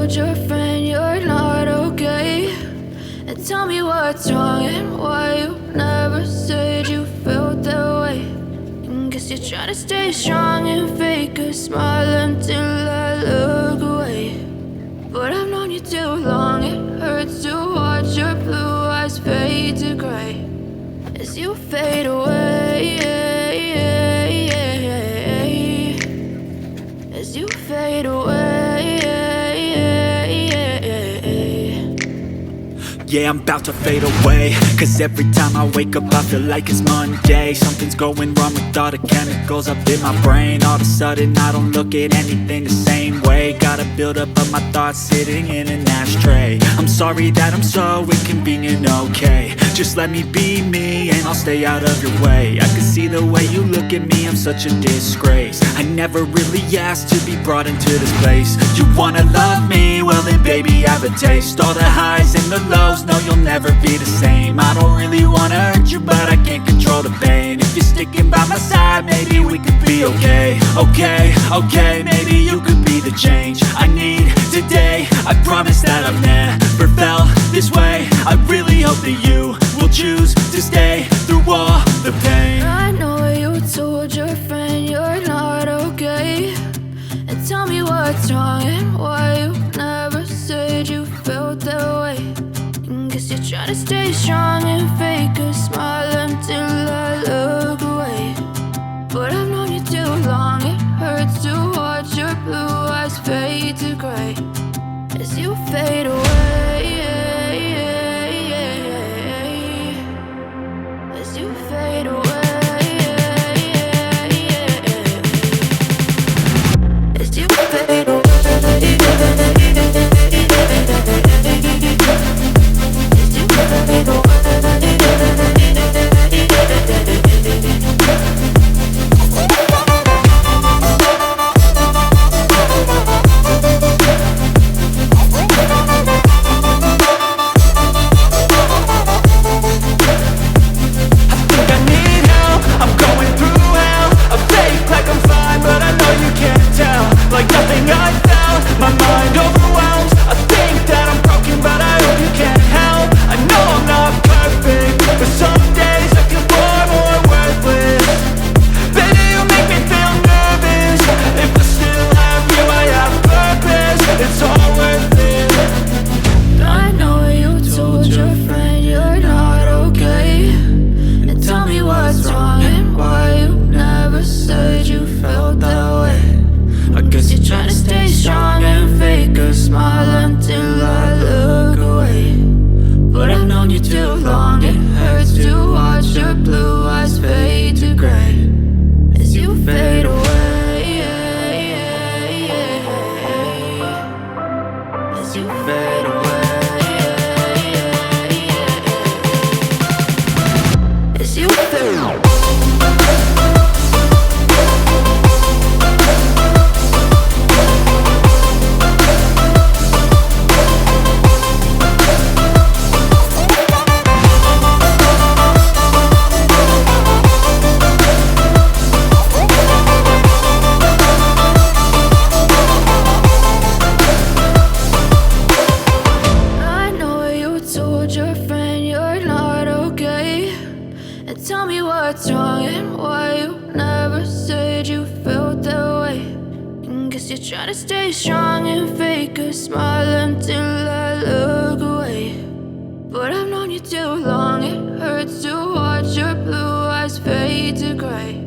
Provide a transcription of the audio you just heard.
told your friend you're not okay, and tell me what's wrong and why you never said you felt that way. And guess you're trying to stay strong and fake a smile until I look away. But I've known you too long, it hurts to watch your blue eyes fade to gray as you fade away, as you fade away. Yeah, I'm about to fade away, cause every time I wake up I feel like it's Monday. Something's going wrong with all the chemicals up in my brain. All of a sudden I don't look at anything the same way. Got a build up of my thoughts sitting in an ashtray. I'm sorry that I'm so inconvenient, okay. Just let me be me and I'll stay out of your way. I can see the way you look at me, I'm such a disgrace. I never really asked to be brought into this place. You wanna love me? Well then baby, have a taste. All the highs and the lows, no, you'll never be the same. I don't really wanna hurt you, but I can't control the pain. If you're sticking by my side, maybe we could be okay. Okay, maybe you could be the change I need today. I promise that I've never felt this way. I really hope that you will choose to stay through all the pain. I know you told your friend you're not okay, and tell me what's wrong and why you never said you felt that way. And guess you're trying to stay strong and fake a smile until I look away. But I've known you too long, it hurts to watch your blue eyes fade to gray as you fade away, as you fade away. As you fade away, as you fade away. Like nothing I found, my mind overwhelms. I think that I'm broken, but I hope you can't help. I know I'm not perfect, but some days I feel far more worthless. Baby, you make me feel nervous. If I still have you, I have purpose. It's all worth it. I know you told your friend you're not okay, and tell me what's wrong and why you never said you felt that way. I guess you're trying to stay strong and fake a smile until I look away. But I've known you too long, it hurts to watch your blue eyes fade to gray as you fade away, as you fade away, as you fade away. Your friend you're not okay, and tell me what's wrong and why you never said you felt that way. And guess you're trying to stay strong and fake a smile until I look away. But I've known you too long, it hurts to watch your blue eyes fade to gray